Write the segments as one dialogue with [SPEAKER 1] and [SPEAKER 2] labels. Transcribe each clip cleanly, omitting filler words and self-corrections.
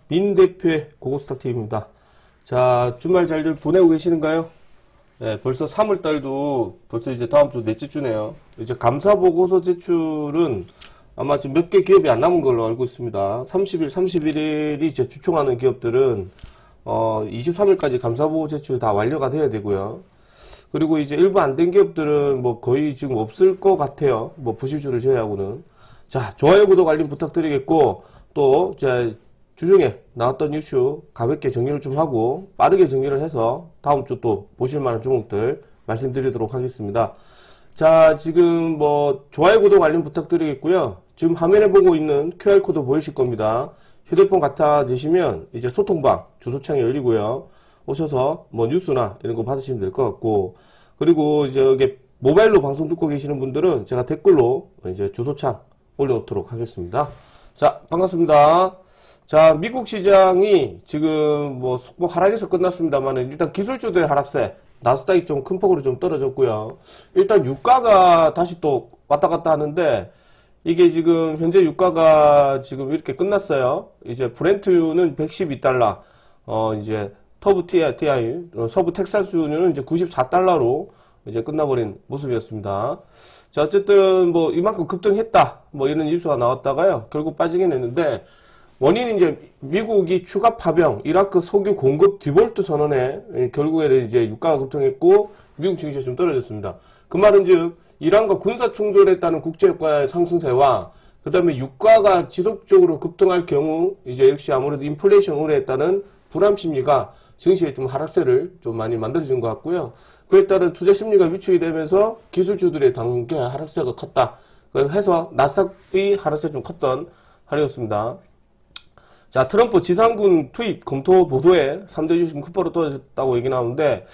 [SPEAKER 1] 민 대표의 고고스탁TV입니다. 자, 주말 잘들 보내고 계시는가요? 네, 벌써 3월달도 벌써 이제 다음 주 넷째 주네요. 이제 감사보고서 제출은 아마 지금 몇 개 기업이 안 남은 걸로 알고 있습니다. 30일, 31일이 이제 주총하는 기업들은 23일까지 감사보고 제출 다 완료가 돼야 되고요. 그리고 이제 일부 안 된 기업들은 뭐 거의 지금 없을 것 같아요. 뭐 부실주를 제외하고는. 자, 좋아요, 구독, 알림 부탁드리겠고, 또, 주중에 나왔던 이슈 가볍게 정리를 좀 하고, 빠르게 정리를 해서 다음 주 또 보실만한 종목들 말씀드리도록 하겠습니다. 자, 지금 뭐, 좋아요, 구독, 알림 부탁드리겠고요. 지금 화면에 보고 있는 QR코드 보이실 겁니다. 휴대폰 갖다 대시면 이제 소통방 주소창이 열리고요. 오셔서 뭐 뉴스나 이런 거 받으시면 될 것 같고, 그리고 이제 여기 모바일로 방송 듣고 계시는 분들은 제가 댓글로 이제 주소창 올려놓도록 하겠습니다. 자, 반갑습니다. 자, 미국 시장이 지금 뭐 속보 하락에서 끝났습니다만 일단 기술주들의 하락세, 나스닥이 좀 큰 폭으로 좀 떨어졌고요. 일단 유가가 다시 또 왔다 갔다 하는데 이게 지금 현재 유가가 지금 이렇게 끝났어요. 이제 브렌트유는 112달러, 이제 터부 TI, 서부 텍사스유는 이제 94달러로 이제 끝나버린 모습이었습니다. 자, 어쨌든 뭐 이만큼 급등했다 뭐 이런 뉴스가 나왔다가요 결국 빠지긴 했는데, 원인은 이제 미국이 추가 파병 이라크 석유 공급 디볼트 선언에 결국에는 이제 유가가 급등했고 미국 증시가 좀 떨어졌습니다. 그 말은 즉 이란과 군사 충돌에 따른 국제유가의 상승세와 그 다음에 유가가 지속적으로 급등할 경우 이제 역시 아무래도 인플레이션 우려에 따른 불안 심리가 증시에 좀 하락세를 좀 많이 만들어진 것 같고요. 그에 따른 투자 심리가 위축이 되면서 기술주들의 단계 하락세가 컸다. 그래서 해서 나스닥이 하락세 좀 컸던 하루였습니다. 자, 트럼프 지상군 투입 검토 보도에 3대 주식 큰 폭으로 떨어졌다고 얘기 나오는데,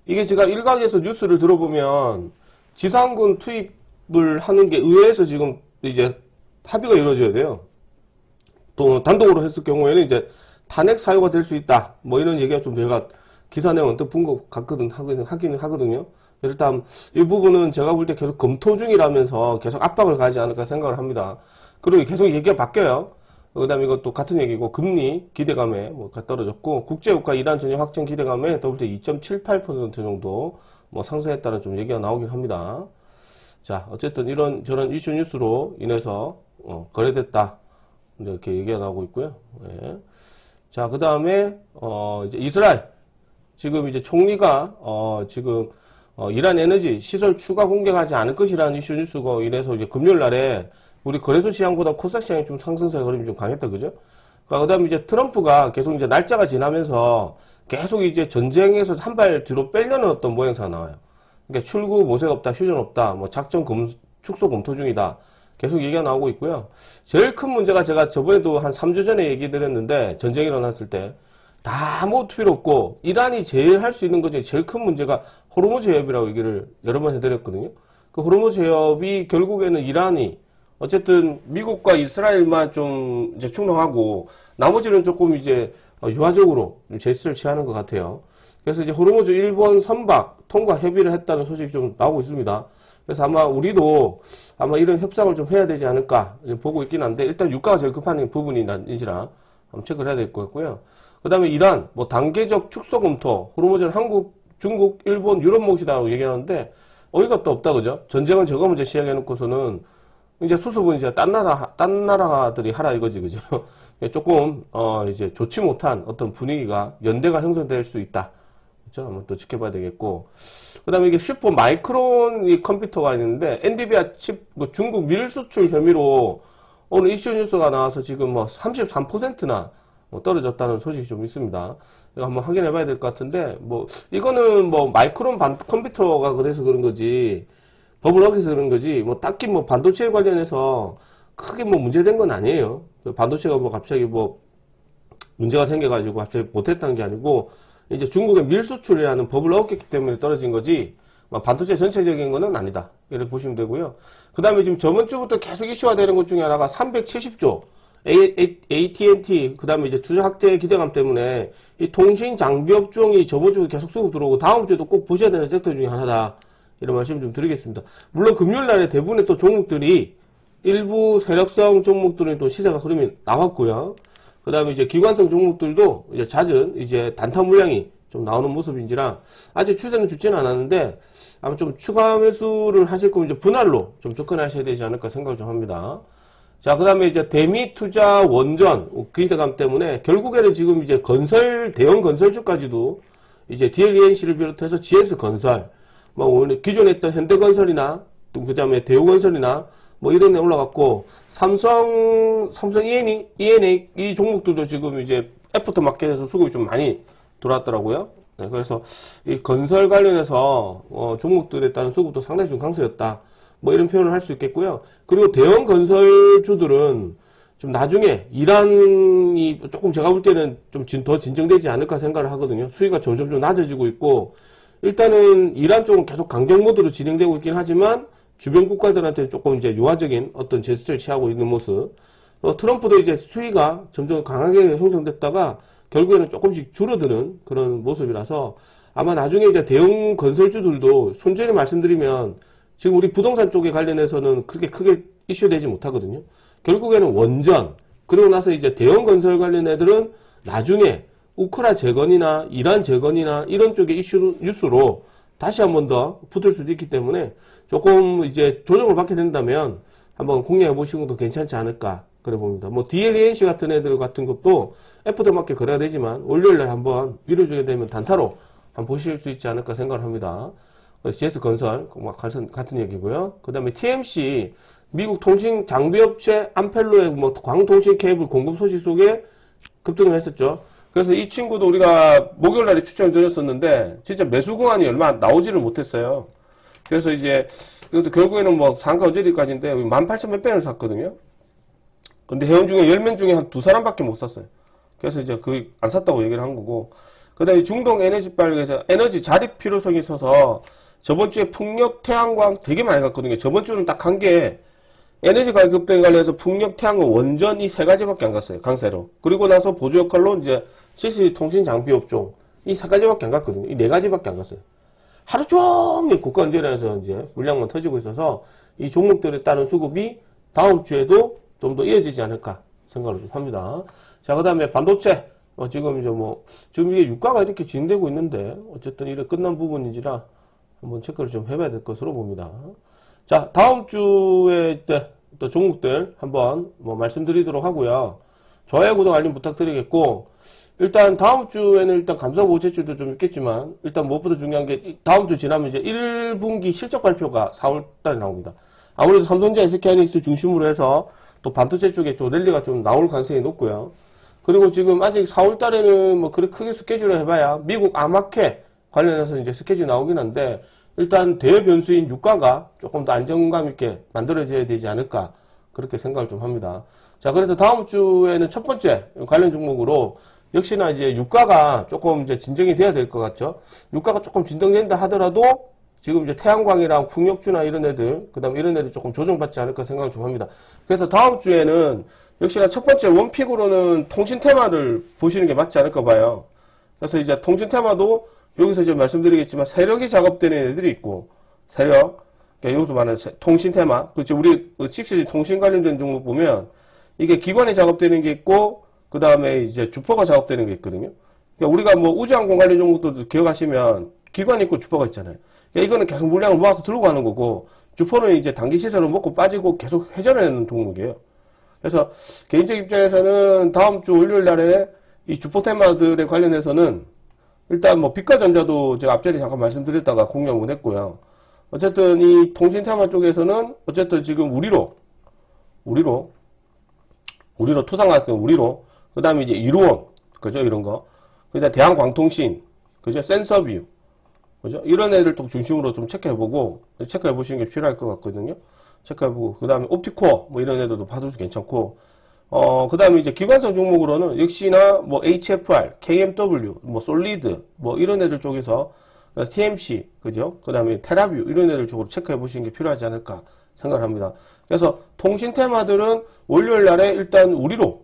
[SPEAKER 1] 이게 제가 일각에서 뉴스를 들어보면 지상군 투입을 하는 게 의회에서 지금 이제 합의가 이루어져야 돼요. 또 단독으로 했을 경우에는 이제 탄핵 사유가 될 수 있다. 뭐 이런 얘기가 좀 제가 기사 내용 언뜻 본 것 같거든, 하긴 하거든요. 일단 이 부분은 제가 볼 때 계속 검토 중이라면서 계속 압박을 가하지 않을까 생각을 합니다. 그리고 계속 얘기가 바뀌어요. 그 다음에 이것도 같은 얘기고, 금리 기대감에 뭐 떨어졌고, 국제유가 이란 전쟁 확정 기대감에 WT 2.78% 정도 뭐 상승했다는 좀 얘기가 나오긴 합니다. 자, 어쨌든 이런 저런 이슈 뉴스로 인해서 거래됐다 이렇게 얘기가 나오고 있고요. 예. 자, 그 다음에 이제 이스라엘 지금 이제 총리가 지금 이란 에너지 시설 추가 공격하지 않을 것이라는 이슈 뉴스가 인해서 이제 금요일 날에 우리 거래소 시장보다 코스닥 시장이 좀 상승세 흐름이 좀 강했다, 그죠? 그 다음에 이제 트럼프가 계속 이제 날짜가 지나면서 계속 이제 전쟁에서 한 발 뒤로 빼려는 어떤 모양새가 나와요. 그러니까 출구 모색 없다, 휴전 없다, 뭐 작전 축소 검토 중이다. 계속 얘기가 나오고 있고요. 제일 큰 문제가 제가 저번에도 한 3주 전에 얘기 드렸는데, 전쟁이 일어났을 때 다 아무 필요 없고 이란이 제일 할 수 있는 것 중에 제일 큰 문제가 호르무즈 해협이라고 얘기를 여러 번 해드렸거든요. 그 호르무즈 해협이 결국에는 이란이 어쨌든 미국과 이스라엘만 좀 이제 충돌하고 나머지는 조금 이제 유화적으로 제스처를 취하는 것 같아요. 그래서 이제 호르무즈 일본 선박 통과 협의를 했다는 소식이 좀 나오고 있습니다. 그래서 아마 우리도 아마 이런 협상을 좀 해야 되지 않을까 보고 있긴 한데, 일단 유가가 제일 급한 부분이 난이지라 한번 체크를 해야 될 것 같고요. 그 다음에 이란 뭐 단계적 축소 검토, 호르무즈는 한국, 중국, 일본, 유럽 몫이다라고 얘기하는데 어이가 또 없다, 그죠? 전쟁은 저거 문제 시작해놓고서는 이제 수습은 이제 딴 나라들이 하라 이거지, 그죠? 조금 이제 좋지 못한 어떤 분위기가 연대가 형성될 수 있다. 그렇죠? 한번 또 지켜봐야 되겠고. 그 다음에 이게 슈퍼 마이크론 이 컴퓨터가 있는데, 엔비디아 칩 중국 밀 수출 혐의로 오늘 이슈 뉴스가 나와서 지금 뭐 33%나 떨어졌다는 소식이 좀 있습니다. 이거 한번 확인해 봐야 될 것 같은데, 뭐 이거는 뭐 마이크론 컴퓨터가 그래서 그런 거지, 버블럭에서 그런 거지, 뭐 딱히 뭐 반도체 관련해서 크게 뭐 문제된 건 아니에요. 반도체가 뭐 갑자기 뭐 문제가 생겨가지고 갑자기 못했다는 게 아니고, 이제 중국의 밀 수출이라는 법을 어겼기 때문에 떨어진 거지, 반도체 전체적인 거는 아니다. 이렇게 보시면 되고요. 그 다음에 지금 저번 주부터 계속 이슈가 되는 것 중에 하나가 370조, AT&T, 그 다음에 이제 투자 확대 기대감 때문에 이 통신 장비 업종이 저번 주도 계속 수급 들어오고 다음 주에도 꼭 보셔야 되는 섹터 중에 하나다. 이런 말씀 좀 드리겠습니다. 물론 금요일 날에 대부분의 또 종목들이 일부 세력성 종목들은 또 시세가 흐름이 나왔고요. 그 다음에 이제 기관성 종목들도 이제 잦은 이제 단타 물량이 좀 나오는 모습인지라 아직 추세는 죽지는 않았는데 아마 좀 추가 매수를 하실 거면 이제 분할로 좀 접근하셔야 되지 않을까 생각을 좀 합니다. 자, 그 다음에 이제 대미 투자 원전 기대감 때문에 결국에는 지금 이제 대형 건설주까지도 이제 DLENC를 비롯해서 GS 건설, 뭐 오늘 기존에 했던 현대건설이나 또 그 다음에 대우건설이나 뭐 이런 데 올라갔고 삼성 ENA 이 종목들도 지금 이제 애프터 마켓에서 수급이 좀 많이 들어왔더라고요. 네, 그래서 이 건설 관련해서 종목들에 따른 수급도 상당히 좀 강세였다. 뭐 이런 표현을 할 수 있겠고요. 그리고 대형 건설주들은 좀 나중에 이란이 조금 제가 볼 때는 좀 더 진정되지 않을까 생각을 하거든요. 수위가 점점 좀 낮아지고 있고 일단은 이란 쪽은 계속 강경 모드로 진행되고 있긴 하지만 주변 국가들한테는 조금 이제 유화적인 어떤 제스처를 취하고 있는 모습. 트럼프도 이제 수위가 점점 강하게 형성됐다가 결국에는 조금씩 줄어드는 그런 모습이라서 아마 나중에 이제 대형 건설주들도 손절히 말씀드리면 지금 우리 부동산 쪽에 관련해서는 그렇게 크게 이슈되지 못하거든요. 결국에는 원전, 그리고 나서 이제 대형 건설 관련 애들은 나중에 우크라 재건이나 이란 재건이나 이런 쪽의 뉴스로 다시 한 번 더 붙을 수도 있기 때문에 조금 이제 조정을 받게 된다면 한번 공략해 보시는 것도 괜찮지 않을까 그래 봅니다. 뭐 DLENC 같은 애들 같은 것도 애프터 맞게 거래가 되지만 월요일날 한번 밀어주게 되면 단타로 한번 보실 수 있지 않을까 생각을 합니다. GS 건설 같은 얘기고요. 그 다음에 TMC 미국 통신 장비업체 암펠로의 뭐 광통신 케이블 공급 소식 속에 급등을 했었죠. 그래서 이 친구도 우리가 목요일날에 추천을 드렸었는데 진짜 매수 구간이 얼마 나오지를 못했어요. 그래서 이제 이것도 결국에는 뭐 상가 어제까지인데 18,000 몇 배를 샀거든요. 근데 회원 중에 10명 중에 한 2사람밖에 못 샀어요. 그래서 이제 안 샀다고 얘기를 한 거고. 그 다음에 중동 에너지 발에서 에너지 자립 필요성이 있어서 저번 주에 풍력, 태양광 되게 많이 갔거든요. 저번 주는 딱 한 게 에너지 가격 급등에 관련해서 풍력, 태양광, 원전 이 세 가지밖에 안 갔어요. 강세로. 그리고 나서 보조 역할로 이제 CC 통신 장비 업종 이 세 가지밖에 안 갔거든요. 이 네 가지밖에 안 갔어요. 하루 종일 국가 언제라서 이제 물량만 터지고 있어서 이 종목들에 따른 수급이 다음 주에도 좀 더 이어지지 않을까 생각을 좀 합니다. 자, 그 다음에 반도체. 지금 이제 지금 이게 유가가 이렇게 진행되고 있는데 어쨌든 이래 끝난 부분인지라 한번 체크를 좀 해봐야 될 것으로 봅니다. 자, 다음 주에 또 종목들 한번 말씀드리도록 하고요. 좋아요, 구독, 알림 부탁드리겠고, 일단 다음 주에는 일단 감사보고 제출도 좀 있겠지만, 일단 무엇보다 중요한 게 다음 주 지나면 이제 1분기 실적 발표가 4월달에 나옵니다. 아무래도 삼성전자, SK하이닉스 중심으로 해서 또 반도체 쪽에 또 랠리가 좀 나올 가능성이 높고요. 그리고 지금 아직 4월달에는 뭐 그렇게 크게 스케줄을 해봐야 미국 아마케 관련해서 이제 스케줄이 나오긴 한데, 일단 대변수인 유가가 조금 더 안정감 있게 만들어져야 되지 않을까 그렇게 생각을 좀 합니다. 자, 그래서 다음 주에는 첫 번째 관련 종목으로 역시나 이제 유가가 조금 이제 진정이 돼야 될 것 같죠. 유가가 조금 진정된다 하더라도 지금 이제 태양광이랑 풍력주나 이런 애들, 그 다음에 이런 애들 조금 조정받지 않을까 생각을 좀 합니다. 그래서 다음 주에는 역시나 첫 번째 원픽으로는 통신 테마를 보시는 게 맞지 않을까 봐요. 그래서 이제 통신 테마도 여기서 이제 말씀드리겠지만 세력이 작업되는 애들이 있고, 세력, 그러니까 여기서 말하는 통신 테마, 그렇죠. 우리 칙시 통신 관련된 종목 보면 이게 기관이 작업되는 게 있고, 그 다음에 이제 주포가 작업되는 게 있거든요. 그러니까 우리가 뭐 우주항공 관련 종목도 기억하시면 기관이 있고 주포가 있잖아요. 그러니까 이거는 계속 물량을 모아서 들고 가는 거고, 주포는 이제 단기 시세로 먹고 빠지고 계속 회전하는 종목이에요. 그래서 개인적 입장에서는 다음 주 월요일 날에 이 주포 테마들에 관련해서는 일단 뭐 빛과전자도 제가 앞전에 잠깐 말씀드렸다가 공략 못했고요. 어쨌든 이 통신 테마 쪽에서는 어쨌든 지금 우리로 투상 같은 우리로, 그 다음에 이제 이루원, 그죠? 이런 거. 그 다음에 대한광통신, 그죠? 센서뷰, 그죠? 이런 애들 또 중심으로 좀 체크해보고, 체크해보시는 게 필요할 것 같거든요. 체크해보고, 그 다음에 옵티코어, 뭐 이런 애들도 봐도 괜찮고, 그 다음에 이제 기관성 종목으로는 역시나 뭐 HFR, KMW, 뭐 솔리드, 뭐 이런 애들 쪽에서 TMC, 그죠? 그 다음에 테라뷰, 이런 애들 쪽으로 체크해 보시는 게 필요하지 않을까 생각을 합니다. 그래서 통신 테마들은 월요일 날에 일단 우리로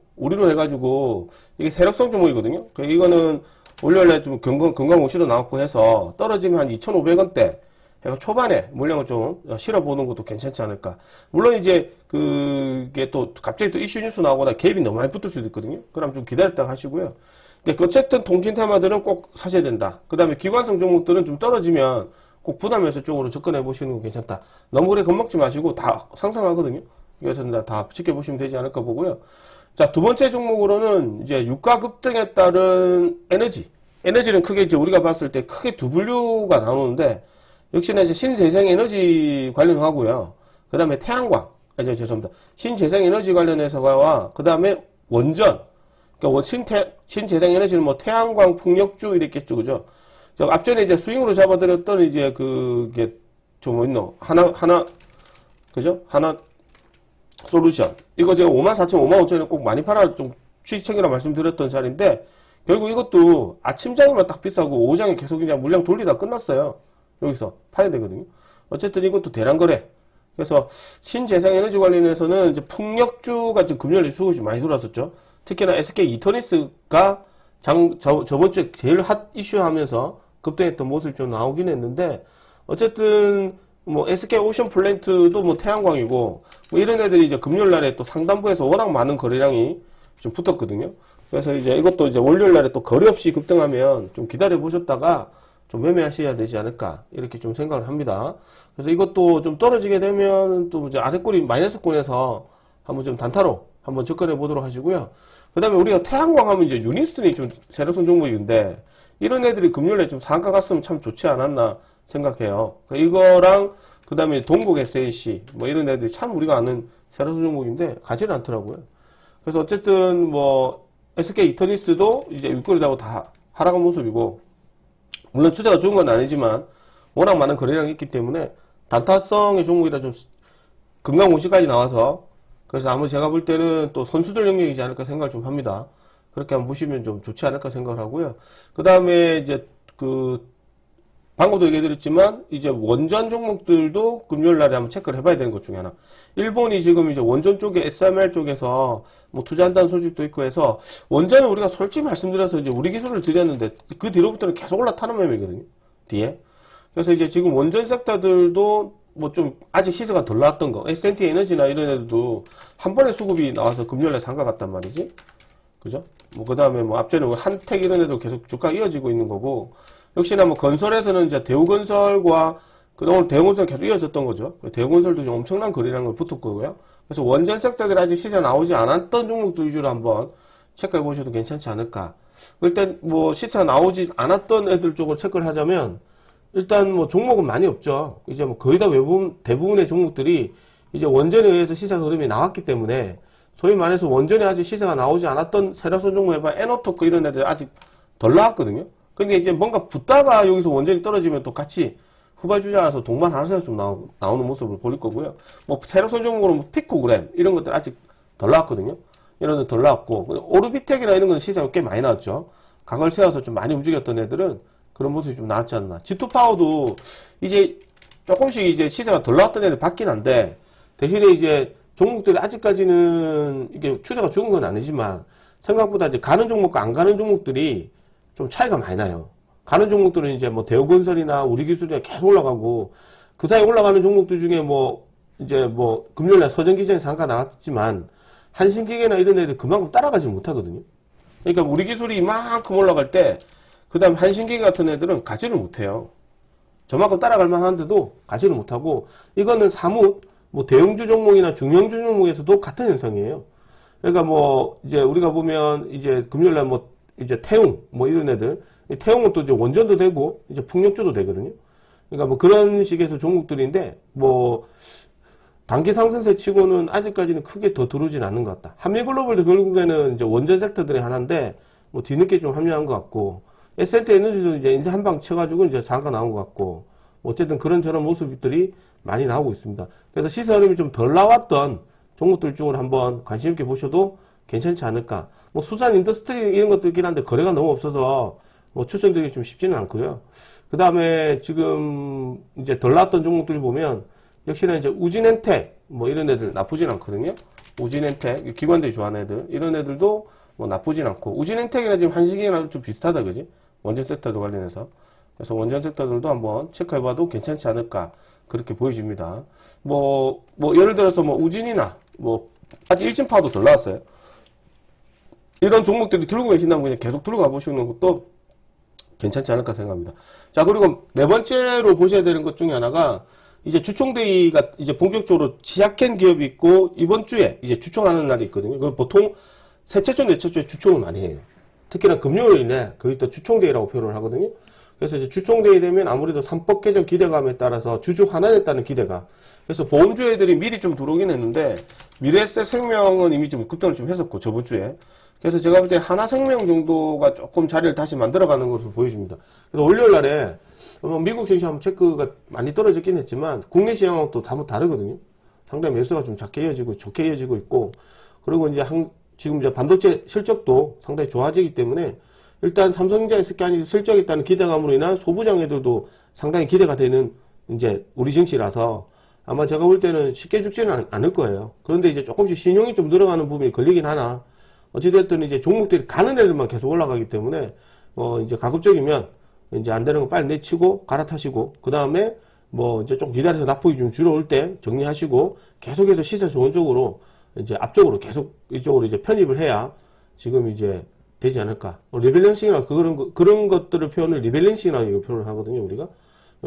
[SPEAKER 1] 해가지고, 이게 세력성 종목이거든요. 이거는 월요일 날에 좀 금강 50도 나왔고 해서 떨어지면 한 2,500원대, 그러니까 초반에 물량을 좀 실어보는 것도 괜찮지 않을까. 물론 이제 그게 또 갑자기 또 이슈 뉴스 나오거나 갭이 너무 많이 붙을 수도 있거든요. 그럼 좀 기다렸다가 하시고요. 그러니까 어쨌든 통신 테마들은 꼭 사셔야 된다. 그 다음에 기관성 종목들은 좀 떨어지면 꼭 부담해서 쪽으로 접근해 보시는 거 괜찮다. 너무 오래 겁먹지 마시고 다 상상하거든요. 그래서 다 지켜보시면 되지 않을까 보고요. 자, 두 번째 종목으로는 이제 유가 급등에 따른 에너지. 에너지는 크게 이제 우리가 봤을 때 크게 두 분류가 나오는데, 역시나 이제 신재생 에너지 관련하고요. 그 다음에 태양광. 죄송합니다. 신재생 에너지 관련해서와 그 다음에 원전. 그러니까 신재생 에너지는 뭐 태양광, 풍력주 이랬겠죠, 그죠? 앞전에 이제 스윙으로 잡아드렸던 이제 그게 좀 있노 하나 그죠? 하나 솔루션. 이거 제가 54,000, 55,000원에 꼭 많이 팔아 좀 추익청이라 말씀드렸던 자리인데, 결국 이것도 아침장에만 딱 비싸고 오후장에 계속 그냥 물량 돌리다 끝났어요. 여기서 팔아야 되거든요. 어쨌든 이것도 대량거래. 그래서 신재생에너지 관련해서는 이제 풍력주가 지금 금요일에 수급이 많이 들어왔었죠. 특히나 SK 이터니스가 저번 주에 제일 핫 이슈 하면서 급등했던 모습이 좀 나오긴 했는데, 어쨌든 뭐 SK 오션 플랜트도 뭐 태양광이고 뭐 이런 애들이 이제 금요일 날에 또 상단부에서 워낙 많은 거래량이 좀 붙었거든요. 그래서 이제 이것도 이제 월요일 날에 또 거래 없이 급등하면 좀 기다려 보셨다가 좀 매매하셔야 되지 않을까 이렇게 좀 생각을 합니다. 그래서 이것도 좀 떨어지게 되면 또 이제 아래꼬리 마이너스권에서 한번 좀 단타로 한번 접근해 보도록 하시고요. 그 다음에 우리가 태양광 하면 이제 유니슨이 좀 세력성 종목인데, 이런 애들이 금요일에 좀 상가 갔으면 참 좋지 않았나 생각해요. 이거랑 그 다음에 동국 SAC 뭐 이런 애들이 참 우리가 아는 세력성 종목인데 가지는 않더라고요. 그래서 어쨌든 뭐 SK 이터니스도 이제 윗꼬리다고 다 하락한 모습이고, 물론 추세가 좋은 건 아니지만 워낙 많은 거래량이 있기 때문에 단타성의 종목이라 좀 금강공시까지 나와서, 그래서 아마 제가 볼 때는 또 선수들 영역이지 않을까 생각을 좀 합니다. 그렇게 한번 보시면 좀 좋지 않을까 생각을 하고요. 그 다음에 이제 방금도 얘기해드렸지만 이제 원전 종목들도 금요일 날에 한번 체크를 해봐야 되는 것 중에 하나. 일본이 지금 이제 원전 쪽에 SMR 쪽에서 뭐 투자한다는 소식도 있고 해서, 원전은 우리가 솔직히 말씀드려서 이제 우리 기술을 드렸는데 그 뒤로부터는 계속 올라타는 매매거든요. 뒤에. 그래서 이제 지금 원전 섹터들도 뭐 좀 아직 시세가 덜 나왔던 거, S&T 에너지나 이런 애들도 한 번에 수급이 나와서 금요일에 상가 갔단 말이지. 그죠? 뭐 그 다음에 뭐 앞전에 한택 이런 애들 계속 주가 이어지고 있는 거고, 역시나 뭐 건설에서는 이제 대우건설과 오늘 대우건설 계속 이어졌던 거죠. 대우건설도 좀 엄청난 거래량을 붙었고요. 그래서 원전 섹터들이 아직 시세 나오지 않았던 종목들 위주로 한번 체크해 보셔도 괜찮지 않을까. 일단 뭐 시세가 나오지 않았던 애들 쪽으로 체크를 하자면, 일단 뭐 종목은 많이 없죠. 이제 뭐 거의 다 대부분의 종목들이 이제 원전에 의해서 시세 흐름이 나왔기 때문에, 소위 말해서 원전에 아직 시세가 나오지 않았던 세력선 종목 해봐 에너토크 이런 애들 아직 덜 나왔거든요. 근데 이제 뭔가 붙다가 여기서 원전이 떨어지면 또 같이 후발주자라서 동반 하나씩 좀 나오는 모습을 보일 거고요. 뭐 세력선 종목으로 뭐 피코그램 이런 것들 아직 덜 나왔거든요. 이런 데 덜 나왔고, 오르비텍이나 이런 건 시세가 꽤 많이 나왔죠. 강을 세워서 좀 많이 움직였던 애들은 그런 모습이 좀 나왔지 않나. G2파워도 이제 조금씩 이제 시세가 덜 나왔던 애들 받긴 한데, 대신에 이제 종목들이 아직까지는 이게 추세가 죽은 건 아니지만 생각보다 이제 가는 종목과 안 가는 종목들이 좀 차이가 많이 나요. 가는 종목들은 이제 뭐 대우건설이나 우리기술이나 계속 올라가고, 그 사이 올라가는 종목들 중에 뭐 이제 뭐 금요일날 서전기장에 상가 나왔지만 한신기계나 이런 애들 그만큼 따라가지 못하거든요. 그러니까 우리기술이 이만큼 올라갈 때 그 다음 한신기계 같은 애들은 가지를 못해요. 저만큼 따라갈 만한데도 가지를 못하고, 이거는 사뭇 뭐 대형주 종목이나 중형주 종목에서도 같은 현상이에요. 그러니까 뭐 이제 우리가 보면 이제 금요일날 뭐 이제 태웅 뭐 이런 애들, 태웅은 또 이제 원전도 되고 이제 풍력주도 되거든요. 그러니까 뭐 그런 식에서 종목들인데, 뭐 단기 상승세 치고는 아직까지는 크게 더 들어오진 않는 것 같다. 한미글로벌도 결국에는 이제 원전 섹터들의 하나인데 뭐 뒤늦게 좀 합류한 것 같고, S&T 에너지도 이제 인쇄 한방 쳐가지고 이제 상가 나온 것 같고, 뭐 어쨌든 그런저런 모습들이 많이 나오고 있습니다. 그래서 시세 흐름이 좀 덜 나왔던 종목들 쪽으로 한번 관심 있게 보셔도 괜찮지 않을까. 뭐 수산 인더스트리 이런 것도 있긴 한데 거래가 너무 없어서 뭐 추천드리기 좀 쉽지는 않고요. 그 다음에 지금 이제 덜 나왔던 종목들을 보면 역시나 이제 우진엔텍 뭐 이런 애들 나쁘진 않거든요. 우진엔텍 기관들이 좋아하는 애들, 이런 애들도 뭐 나쁘진 않고, 우진엔텍이나 지금 한식이나 좀 비슷하다, 그지? 원전 섹터도 관련해서. 그래서 원전 섹터들도 한번 체크해봐도 괜찮지 않을까 그렇게 보여집니다. 뭐 예를 들어서 뭐 우진이나 뭐 아직 일진파도 덜 나왔어요. 이런 종목들이 들고 계신다면 그냥 계속 들고 가보시는 것도 괜찮지 않을까 생각합니다. 자, 그리고 네 번째로 보셔야 되는 것 중에 하나가 이제 주총대회가 이제 본격적으로 시작한 기업이 있고 이번 주에 이제 주총하는 날이 있거든요. 그 보통 셋째 주, 넷째 주에 주총을 많이 해요. 특히나 금요일에 거의 또 주총대회라고 표현을 하거든요. 그래서 이제 주총대회 되면 아무래도 3법 개정 기대감에 따라서 주주 환원에 따른 기대가. 그래서 보험주 애들이 미리 좀 들어오긴 했는데 미래에셋생명은 이미 좀 급등을 좀 했었고 저번 주에. 그래서 제가 볼 때 하나생명 정도가 조금 자리를 다시 만들어가는 것으로 보여집니다. 그래서 월요일 날에 미국 증시 한번 체크가 많이 떨어졌긴 했지만 국내 시장하고 또 다르거든요. 상당히 매수가 좀 작게 이어지고 좋게 이어지고 있고 그리고 이제 지금 이제 반도체 실적도 상당히 좋아지기 때문에 일단 삼성전자의 스캔이 실적이 있다는 기대감으로 인한 소부장 애들도 상당히 기대가 되는 이제 우리 증시라서 아마 제가 볼 때는 쉽게 죽지는 않을 거예요. 그런데 이제 조금씩 신용이 좀 늘어가는 부분이 걸리긴 하나 어찌됐든 이제 종목들이 가는 애들만 계속 올라가기 때문에 이제 가급적이면 이제 안 되는 거 빨리 내치고 갈아타시고 그 다음에 뭐 이제 좀 기다려서 납폭이 좀 줄어올 때 정리하시고 계속해서 시세 좋은 쪽으로 이제 앞쪽으로 계속 이쪽으로 이제 편입을 해야 지금 이제 되지 않을까. 리밸런싱이라 그런 것들을 표현을 리밸런싱이라고 표현을 하거든요, 우리가.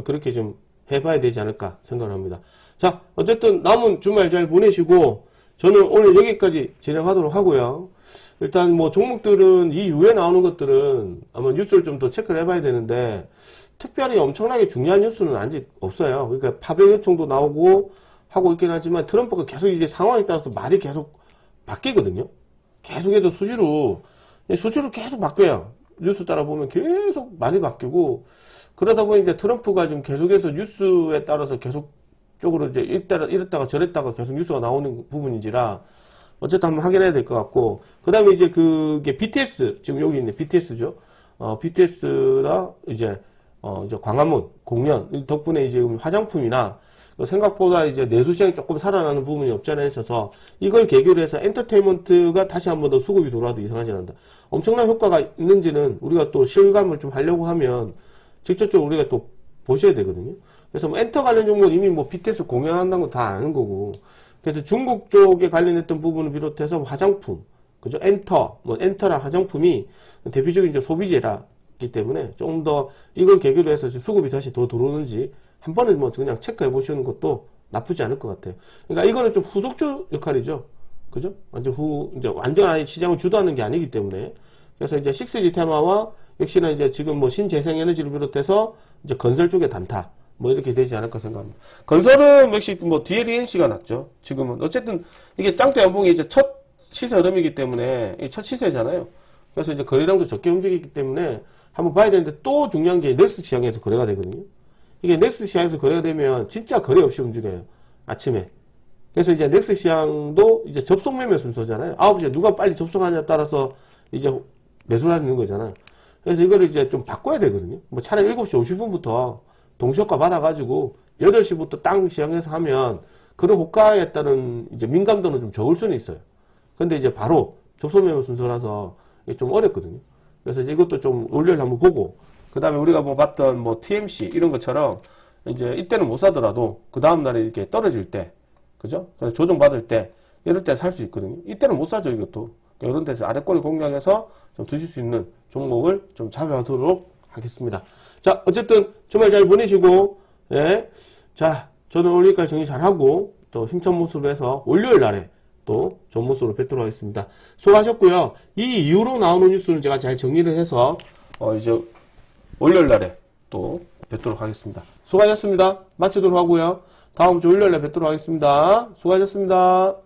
[SPEAKER 1] 그렇게 좀 해봐야 되지 않을까 생각을 합니다. 자, 어쨌든 남은 주말 잘 보내시고 저는 오늘 여기까지 진행하도록 하고요. 일단 뭐 종목들은 이 이후에 나오는 것들은 아마 뉴스를 좀 더 체크를 해봐야 되는데 특별히 엄청나게 중요한 뉴스는 아직 없어요. 그러니까 파병 요청도 나오고 하고 있긴 하지만 트럼프가 계속 이제 상황에 따라서 말이 계속 바뀌거든요. 계속해서 수시로 계속 바뀌어요. 뉴스 따라 보면 계속 말이 바뀌고 그러다 보니까 트럼프가 좀 계속해서 뉴스에 따라서 계속 쪽으로 이제 이랬다가 저랬다가 계속 뉴스가 나오는 부분인지라 어쨌든 한번 확인해야 될 것 같고 그 다음에 이제 그게 BTS 지금 여기 있네 BTS죠. BTS나 이제 광화문 공연 덕분에 이제 화장품이나 생각보다 이제 내수 시장이 조금 살아나는 부분이 없지 않아 있어서 이걸 계기로 해서 엔터테인먼트가 다시 한 번 더 수급이 돌아도 이상하지 않는다. 엄청난 효과가 있는지는 우리가 또 실감을 좀 하려고 하면 직접적으로 우리가 또 보셔야 되거든요. 그래서 뭐 엔터 관련 종목은 이미 뭐 BTS 공연한다는 건 다 아는 거고 그래서 중국 쪽에 관련했던 부분을 비롯해서 화장품 그죠? 엔터랑 화장품이 대표적인 이제 소비재라기 때문에 조금 더 이걸 계기로 해서 수급이 다시 더 들어오는지 한 번은 뭐 그냥 체크해 보시는 것도 나쁘지 않을 것 같아요. 그러니까 이거는 좀 후속주 역할이죠. 그죠? 이제 완전 아예 시장을 주도하는 게 아니기 때문에. 그래서 이제 6G 테마와 역시나 이제 지금 뭐 신재생에너지를 비롯해서 이제 건설 쪽의 단타. 뭐 이렇게 되지 않을까 생각합니다. 건설은 역시 뭐 DLENC가 낫죠. 지금은. 어쨌든 이게 짱대 연봉이 이제 첫 시세 흐름이기 때문에 첫 시세잖아요. 그래서 이제 거래량도 적게 움직이기 때문에 한번 봐야 되는데 또 중요한 게 넥스 시장에서 거래가 되거든요. 이게 넥스 시장에서 거래가 되면 진짜 거래 없이 움직여요. 아침에. 그래서 이제 넥스 시장도 이제 접속 매매 순서잖아요. 9시에 누가 빨리 접속하냐에 따라서 이제 매수를 하는 거잖아요. 그래서 이거를 이제 좀 바꿔야 되거든요. 뭐 차라리 7시 50분부터 동시효과 받아가지고 8시부터 땅 시장에서 하면 그런 호가에 따른 이제 민감도는 좀 적을 수는 있어요. 근데 이제 바로 접속 매매 순서라서 이게 좀 어렵거든요. 그래서 이것도 좀 원리를 한번 보고 그 다음에 우리가 뭐 봤던 뭐 TMC 이런 것처럼 이제 이때는 못 사더라도 그 다음날에 이렇게 떨어질 때 그죠? 그래서 조정받을 때 이럴 때 살 수 있거든요. 이때는 못 사죠 이것도. 이런 데서 아래꼬리 공략해서 좀 드실 수 있는 종목을 좀 잡아두도록 하겠습니다. 자, 어쨌든 주말 잘 보내시고 예. 자, 저는 오늘 여기까지 정리 잘하고 또 힘찬 모습으로 해서 월요일 날에 또 좋은 모습으로 뵙도록 하겠습니다. 수고하셨고요. 이 이후로 나오는 뉴스는 제가 잘 정리를 해서 이제 월요일 날에 또 뵙도록 하겠습니다. 수고하셨습니다. 마치도록 하고요. 다음 주 월요일 날 뵙도록 하겠습니다. 수고하셨습니다.